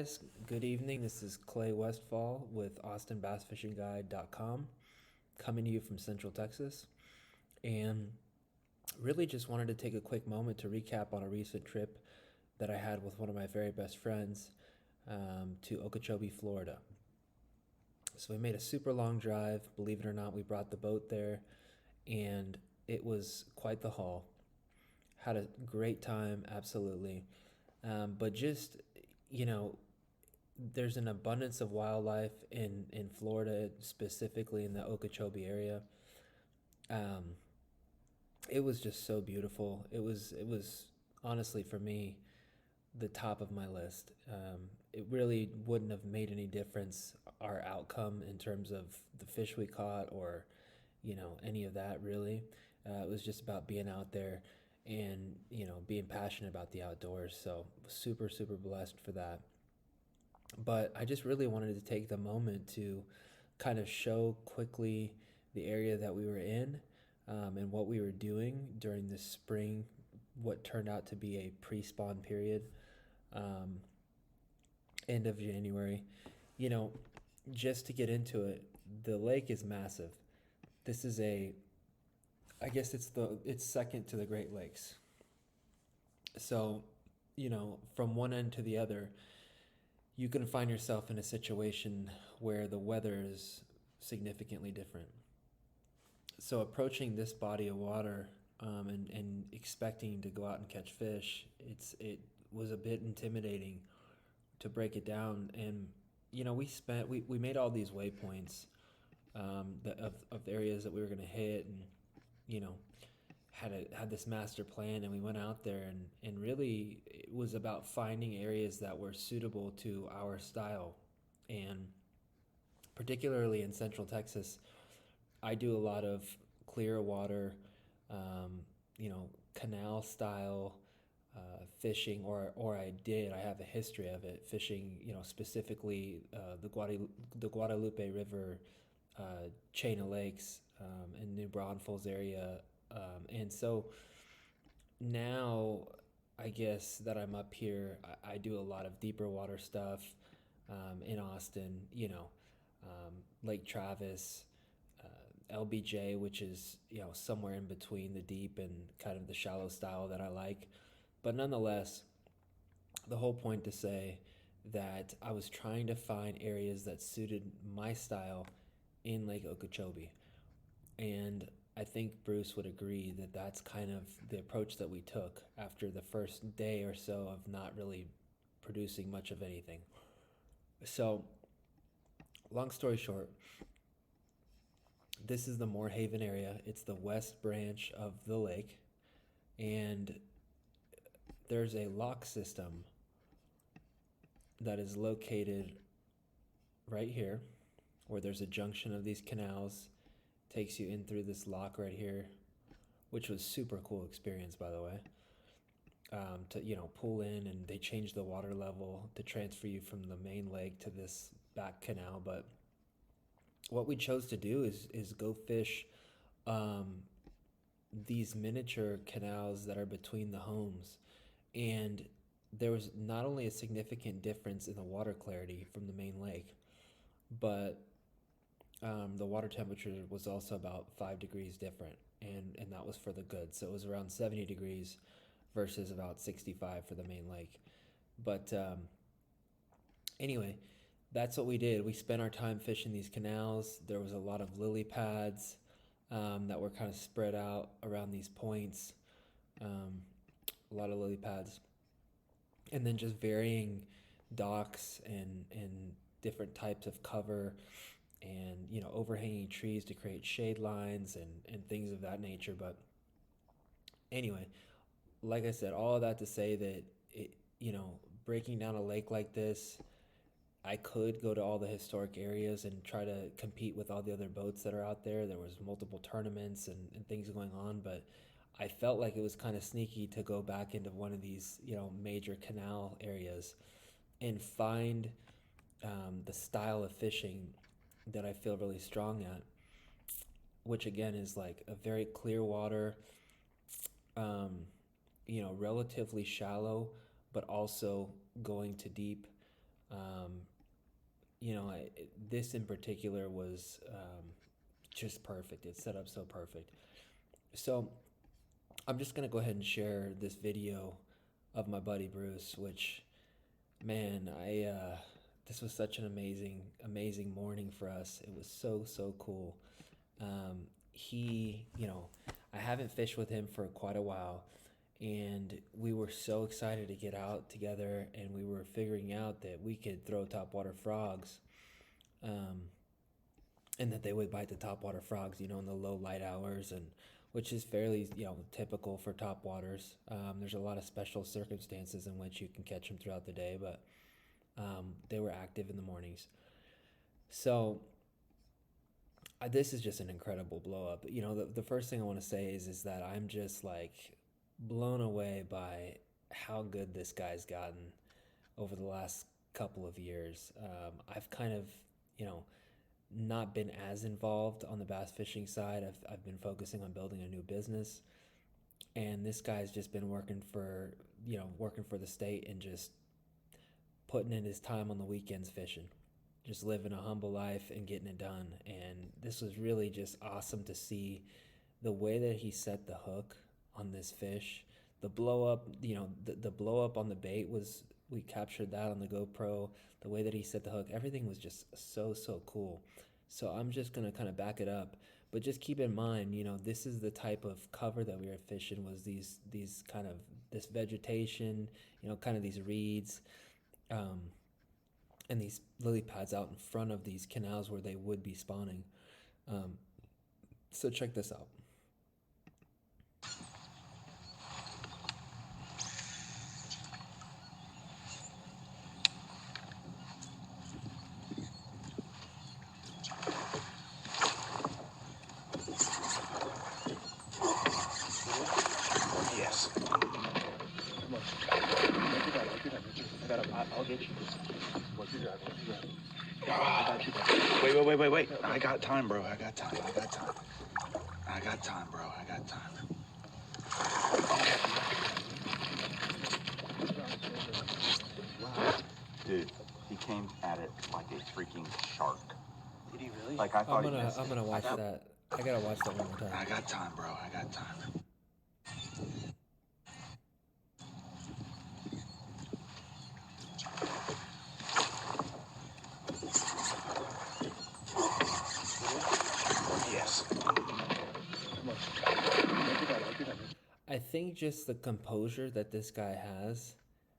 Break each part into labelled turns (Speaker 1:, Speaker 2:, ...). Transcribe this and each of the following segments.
Speaker 1: guys. Good evening. This is Clay Westfall with AustinBassFishingGuide.com coming to you from Central Texas. And really just wanted to take a quick moment to recap on a recent trip that I had with one of my very best friends to Okeechobee, Florida. So we made a super long drive. Believe it or not, we brought the boat there, and it was quite the haul. Had a great time, absolutely. But just, you know, there's an abundance of wildlife in Florida, specifically in the Okeechobee area. Um, it was just so beautiful. It was honestly for me the top of my list. It really wouldn't have made any difference our outcome in terms of the fish we caught or any of that really. It was just about being out there and being passionate about the outdoors. So super blessed for that. But I just really wanted to take the moment to kind of show quickly the area that we were in, and what we were doing during this spring, what turned out to be a pre-spawn period, um, end of January. You know, just to get into it, the lake is massive. This is I guess it's second to the Great Lakes. So, from one end to the other, you can find yourself in a situation where the weather is significantly different. So approaching this body of water, and expecting to go out and catch fish, it was a bit intimidating to break it down. And we made all these waypoints, of areas that we were going to hit, and you know had this master plan, and we went out there, and really it was about finding areas that were suitable to our style. And particularly in Central Texas, I do a lot of clear water, um, canal style fishing, or I have a history of it fishing, specifically the Guadalupe River chain of lakes, in New Braunfels area. And so now, I guess that I'm up here, I do a lot of deeper water stuff, in Austin, Lake Travis, LBJ, which is, somewhere in between the deep and kind of the shallow style that I like. But nonetheless, the whole point to say that I was trying to find areas that suited my style in Lake Okeechobee. And I think Bruce would agree that that's kind of the approach that we took after the first day or so of not really producing much of anything. So, long story short, this is the Moorhaven area. It's the west branch of the lake, and there's a lock system that is located right here, where there's a junction of these canals, takes you in through this lock right here, which was super cool experience, by the way. To pull in, and they change the water level to transfer you from the main lake to this back canal. But what we chose to do is go fish, um, these miniature canals that are between the homes. And there was not only a significant difference in the water clarity from the main lake, but the water temperature was also about 5 degrees different, and that was for the good. So it was around 70 degrees versus about 65 for the main lake. But anyway, that's what we did. We spent our time fishing these canals. There was a lot of lily pads, that were kind of spread out around these points. Um, a lot of lily pads, and then just varying docks and different types of cover, and overhanging trees to create shade lines and things of that nature. But anyway, like I said, all of that to say that it, breaking down a lake like this, I could go to all the historic areas and try to compete with all the other boats that are out there. There was multiple tournaments and things going on, but I felt like it was kind of sneaky to go back into one of these, major canal areas and find, the style of fishing that I feel really strong at, which again is like a very clear water, relatively shallow, but also going to deep, Um, this in particular was just perfect. It's set up so perfect. So I'm just gonna go ahead and share this video of my buddy Bruce, which, man, this was such an amazing morning for us. It was so cool. He, I haven't fished with him for quite a while, and we were so excited to get out together, and we were figuring out that we could throw topwater frogs, um, and that they would bite the topwater frogs, in the low light hours, and which is fairly, typical for topwaters. There's a lot of special circumstances in which you can catch them throughout the day, but they were active in the mornings. So this is just an incredible blow up. The first thing I want to say is that I'm just like blown away by how good this guy's gotten over the last couple of years. I've kind of, you know, not been as involved on the bass fishing side. I've been focusing on building a new business, and this guy's just been working for the state and just putting in his time on the weekends fishing, just living a humble life and getting it done. And this was really just awesome to see the way that he set the hook on this fish. The blow up, the blow up on the bait was, we captured that on the GoPro. The way that he set the hook, everything was just so cool. So I'm just gonna kind of back it up, but just keep in mind, this is the type of cover that we were fishing, was these kind of this vegetation, kind of these reeds, um, and these lily pads out in front of these canals where they would be spawning. Um, so check this out.
Speaker 2: Yes. I'll get you. What you driving? I got you. Wait. I got time, bro. I got time, bro. I got time. Dude, he came at it like a freaking shark. Did he really? Like, I thought
Speaker 1: I'm gonna watch that. I gotta watch that one more time.
Speaker 2: I got time, bro. I got time. Yes.
Speaker 1: I think just the composure that this guy has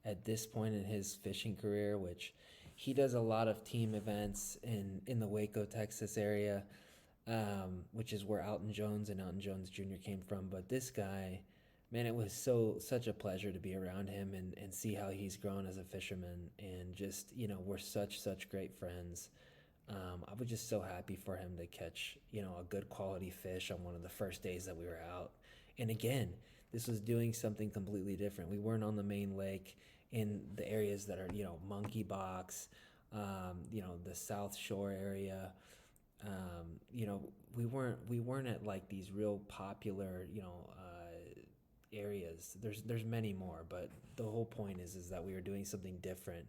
Speaker 1: at this point in his fishing career, which he does a lot of team events in the Waco, Texas area, which is where Alton Jones and Alton Jones Jr. came from. But this guy, man, it was such a pleasure to be around him and see how he's grown as a fisherman, and just, we're such great friends. I was just so happy for him to catch, a good quality fish on one of the first days that we were out. And again, this was doing something completely different. We weren't on the main lake in the areas that are, Monkey Box, the South Shore area. You know, we weren't at like these real popular, areas. There's many more, but the whole point is that we were doing something different,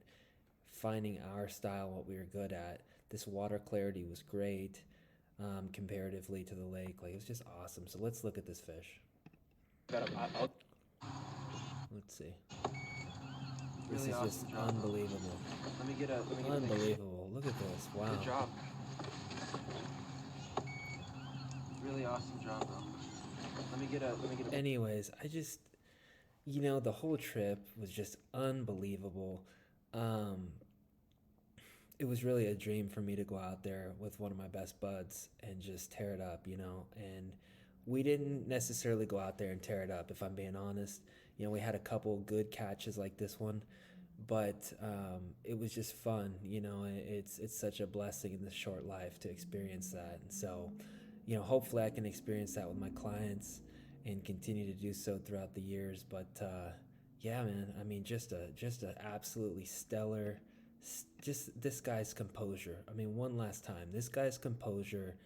Speaker 1: finding our style, what we were good at. This water clarity was great, comparatively to the lake. Like, it was just awesome. So let's look at this fish. Let's see. This
Speaker 2: Really
Speaker 1: is
Speaker 2: awesome
Speaker 1: just
Speaker 2: job, bro.
Speaker 1: unbelievable.
Speaker 2: Let me get a picture.
Speaker 1: Unbelievable. Look at this. Wow.
Speaker 2: Good job. Really awesome job, bro. Let me get a
Speaker 1: Anyways, I just, the whole trip was just unbelievable. Um, it was really a dream for me to go out there with one of my best buds and just tear it up, And we didn't necessarily go out there and tear it up, if I'm being honest. We had a couple good catches like this one, but it was just fun. It's such a blessing in this short life to experience that. And so, hopefully I can experience that with my clients and continue to do so throughout the years. But yeah, man, I mean, just a absolutely stellar. Just this guy's composure. I mean, one last time, this guy's composure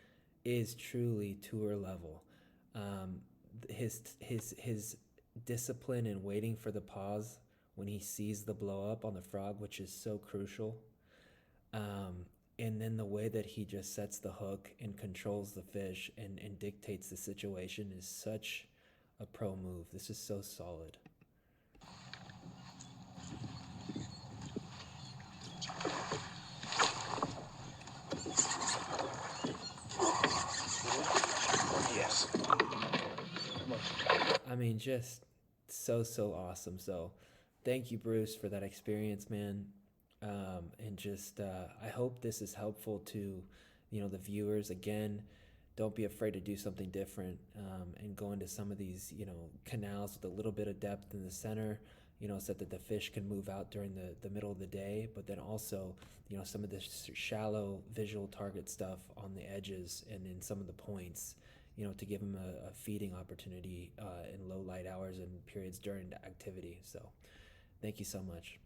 Speaker 1: is truly tour level. His discipline in waiting for the pause when he sees the blow up on the frog, which is so crucial. And then the way that he just sets the hook and controls the fish and dictates the situation is such a pro move. This is so solid.
Speaker 2: Yes.
Speaker 1: I mean, just so awesome. So thank you, Bruce, for that experience, man. And just I hope this is helpful to the viewers. Again, don't be afraid to do something different, and go into some of these canals with a little bit of depth in the center, so that the fish can move out during the middle of the day, but then also some of this shallow visual target stuff on the edges and in some of the points, to give them a feeding opportunity in low light hours and periods during the activity. So thank you so much.